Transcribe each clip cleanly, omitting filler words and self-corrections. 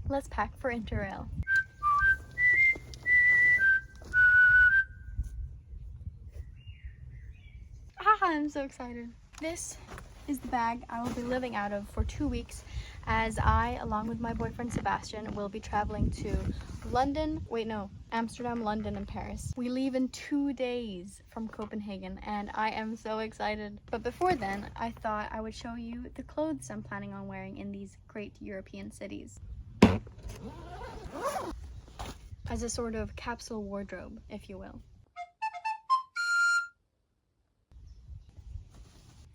Let's pack for Interrail. I'm so excited. This is the bag I will be living out of for 2 weeks, as I, along with my boyfriend Sebastian, will be traveling to Amsterdam, London, and Paris. We leave in 2 days from Copenhagen, and I am so excited. But before then, I thought I would show you the clothes I'm planning on wearing in these great European cities, as a sort of capsule wardrobe, if you will.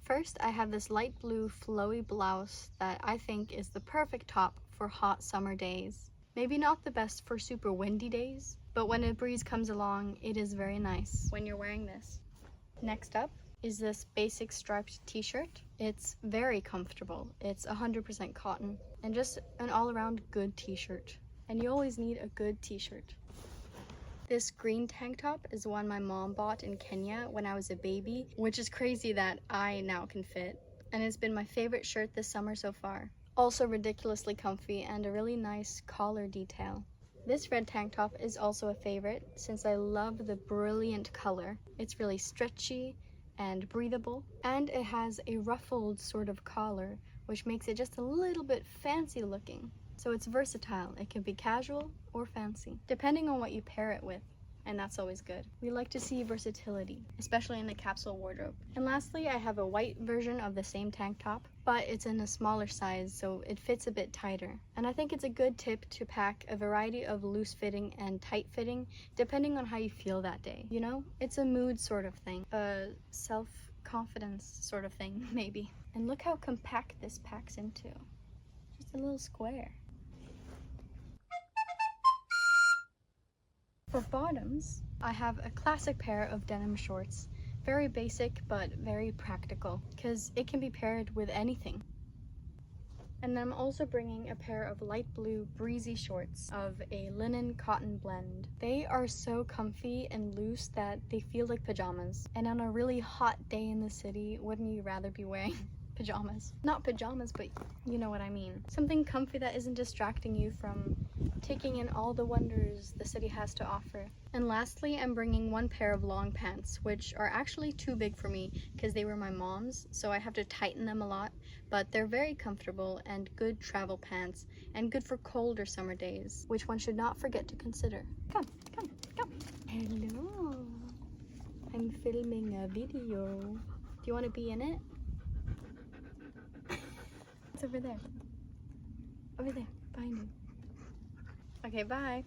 First, I have this light blue flowy blouse that I think is the perfect top for hot summer days. Maybe not the best for super windy days, but when a breeze comes along, it is very nice when you're wearing this. Next up is this basic striped t-shirt. It's very comfortable. It's 100% cotton and just an all-around good t-shirt. And you always need a good t-shirt. This green tank top is one my mom bought in Kenya when I was a baby, which is crazy that I now can fit. And it's been my favorite shirt this summer so far. Also ridiculously comfy and a really nice collar detail. This red tank top is also a favorite since I love the brilliant color. It's really stretchy and breathable, and it has a ruffled sort of collar, which makes it just a little bit fancy looking. So it's versatile. It can be casual or fancy, depending on what you pair it with, and that's always good. We like to see versatility, especially in the capsule wardrobe. And lastly, I have a white version of the same tank top, but it's in a smaller size, so it fits a bit tighter. And I think it's a good tip to pack a variety of loose fitting and tight fitting, depending on how you feel that day. You know, it's a mood sort of thing, a self-confidence sort of thing, maybe. And look how compact this packs into. Just a little square. For bottoms, I have a classic pair of denim shorts. Very basic, but very practical, because it can be paired with anything. And then I'm also bringing a pair of light blue breezy shorts of a linen cotton blend. They are so comfy and loose that they feel like pajamas. And on a really hot day in the city, wouldn't you rather be wearing pajamas? Not pajamas, but you know what I mean. Something comfy that isn't distracting you from taking in all the wonders the city has to offer. And lastly, I'm bringing one pair of long pants, which are actually too big for me because they were my mom's, so I have to tighten them a lot, but they're very comfortable and good travel pants and good for colder summer days, which one should not forget to consider. Come. Hello. I'm filming a video. Do you want to be in it? It's over there. Over there, behind you. Okay, bye.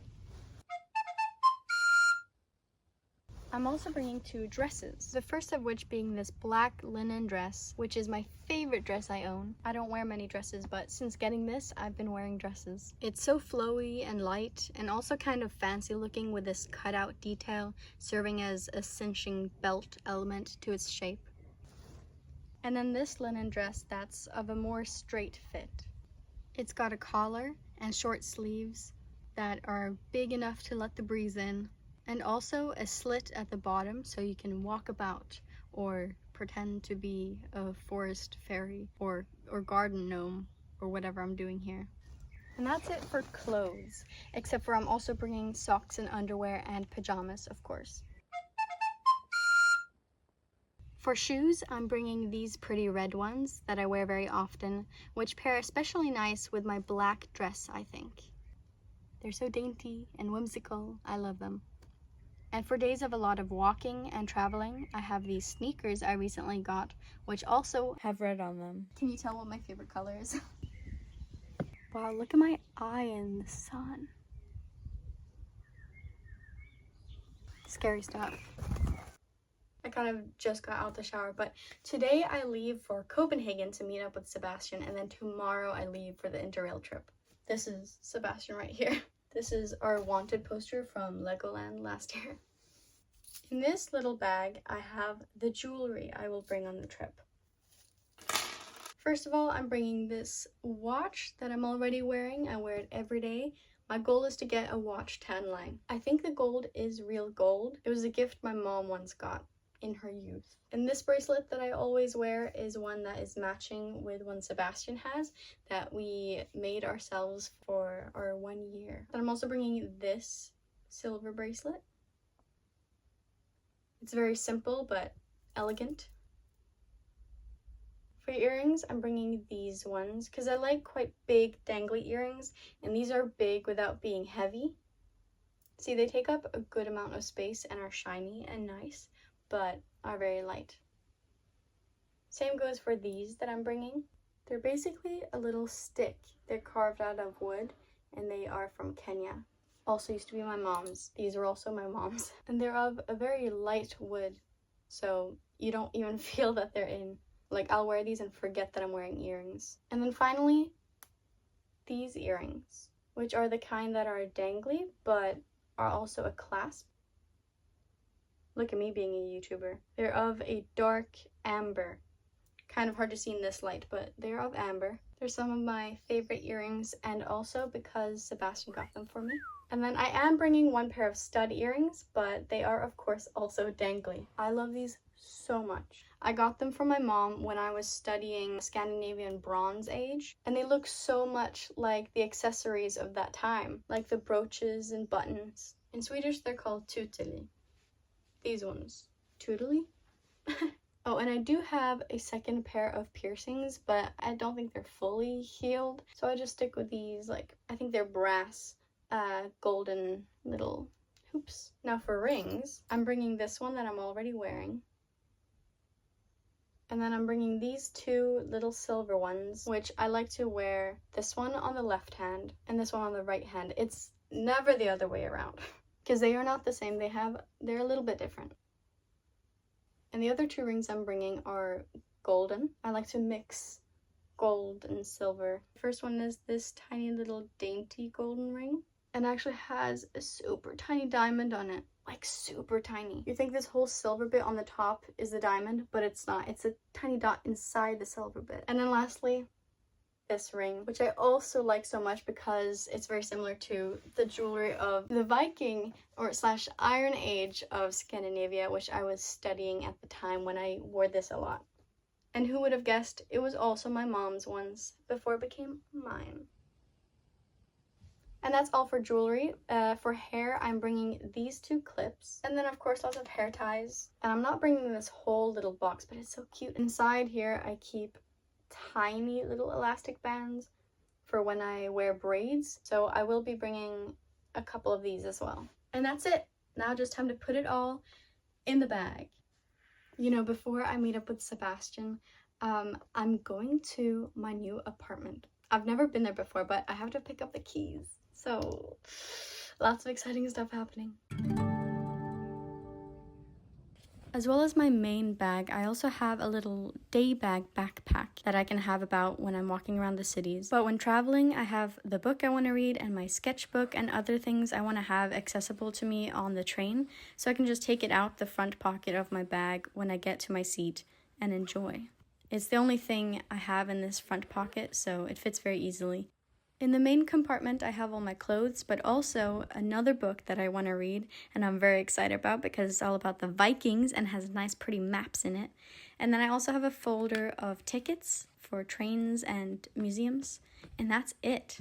I'm also bringing 2 dresses, the first of which being this black linen dress, which is my favorite dress I own. I don't wear many dresses, but since getting this, I've been wearing dresses. It's so flowy and light, and also kind of fancy looking with this cutout detail serving as a cinching belt element to its shape. And then this linen dress that's of a more straight fit. It's got a collar and short sleeves that are big enough to let the breeze in, and also a slit at the bottom so you can walk about or pretend to be a forest fairy or garden gnome or whatever I'm doing here. And that's it for clothes, except for I'm also bringing socks and underwear and pajamas, of course. For shoes, I'm bringing these pretty red ones that I wear very often, which pair especially nice with my black dress, I think. They're so dainty and whimsical. I love them. And for days of a lot of walking and traveling, I have these sneakers I recently got, which also have red on them. Can you tell what my favorite color is? Wow, look at my eye in the sun. Scary stuff. I kind of just got out the shower, but today I leave for Copenhagen to meet up with Sebastian, and then tomorrow I leave for the Interrail trip. This is Sebastian right here. This is our wanted poster from Legoland last year. In this little bag, I have the jewelry I will bring on the trip. First of all, I'm bringing this watch that I'm already wearing. I wear it every day. My goal is to get a watch tan line. I think the gold is real gold. It was a gift my mom once got. in her youth. And this bracelet that I always wear is one that is matching with one Sebastian has that we made ourselves for our 1 year. And I'm also bringing this silver bracelet. It's very simple but elegant. For earrings, I'm bringing these ones because I like quite big dangly earrings, and these are big without being heavy. See, they take up a good amount of space and are shiny and nice, but are very light. Same goes for these that I'm bringing. They're basically a little stick. They're carved out of wood, and they are from Kenya. Also used to be my mom's. These are also my mom's. And they're of a very light wood, so you don't even feel that they're in. Like, I'll wear these and forget that I'm wearing earrings. And then finally, these earrings, which are the kind that are dangly, but are also a clasp. Look at me being a YouTuber. They're of a dark amber. Kind of hard to see in this light, but they're of amber. They're some of my favorite earrings, and also because Sebastian got them for me. And then I am bringing one pair of stud earrings, but they are of course also dangly. I love these so much. I got them from my mom when I was studying Scandinavian Bronze Age, and they look so much like the accessories of that time, like the brooches and buttons. In Swedish, they're called tuteli. These ones. Tuteli? Oh, and I do have a second pair of piercings, but I don't think they're fully healed, so I just stick with these, like, I think they're brass, golden little hoops. Now for rings, I'm bringing this one that I'm already wearing. And then I'm bringing these two little silver ones, which I like to wear this one on the left hand and this one on the right hand. It's never the other way around because they are not the same. They're a little bit different. And the other two rings I'm bringing are golden. I like to mix gold and silver. The first one is this tiny little dainty golden ring, and actually has a super tiny diamond on it. Like super tiny. You think this whole silver bit on the top is the diamond, but it's not. It's a tiny dot inside the silver bit. And then lastly, this ring, which I also like so much because it's very similar to the jewelry of the Viking or slash Iron Age of Scandinavia, which I was studying at the time when I wore this a lot. And who would have guessed it was also my mom's once before it became mine. And that's all for jewelry. For hair, I'm bringing these two clips. And then, of course, lots of hair ties. And I'm not bringing this whole little box, but it's so cute. Inside here, I keep tiny little elastic bands for when I wear braids. So I will be bringing a couple of these as well. And that's it. Now just time to put it all in the bag. You know, before I meet up with Sebastian, I'm going to my new apartment. I've never been there before, but I have to pick up the keys. So, lots of exciting stuff happening. As well as my main bag, I also have a little day bag backpack that I can have about when I'm walking around the cities. But when traveling, I have the book I want to read and my sketchbook and other things I want to have accessible to me on the train, so I can just take it out the front pocket of my bag when I get to my seat and enjoy. It's the only thing I have in this front pocket, so it fits very easily. In the main compartment, I have all my clothes, but also another book that I want to read, and I'm very excited about because it's all about the Vikings and has nice pretty maps in it. And then I also have a folder of tickets for trains and museums, and that's it.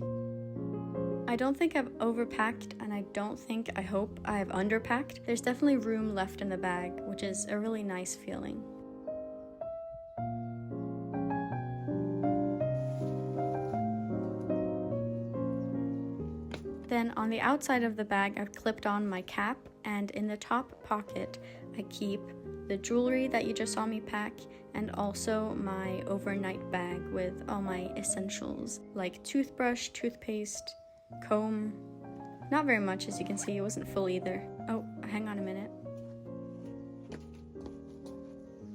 I don't think I've overpacked, and I hope I've underpacked. There's definitely room left in the bag, which is a really nice feeling. Then on the outside of the bag, I've clipped on my cap, and in the top pocket, I keep the jewelry that you just saw me pack, and also my overnight bag with all my essentials, like toothbrush, toothpaste, comb. Not very much, as you can see, it wasn't full either. Oh, hang on a minute.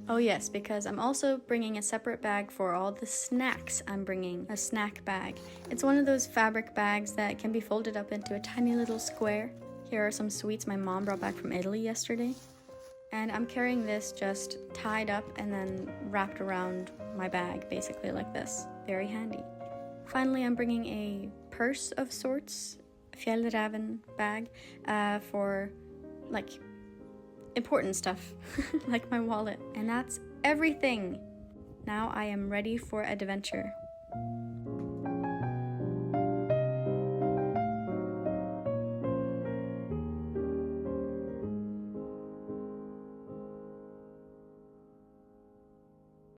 Oh yes, because I'm also bringing a separate bag for all the snacks I'm bringing, a snack bag. It's one of those fabric bags that can be folded up into a tiny little square. Here are some sweets my mom brought back from Italy yesterday. And I'm carrying this just tied up and then wrapped around my bag, basically like this. Very handy. Finally, I'm bringing a purse of sorts, fjällräven bag, for like important stuff, like my wallet. And that's everything. Now I am ready for adventure.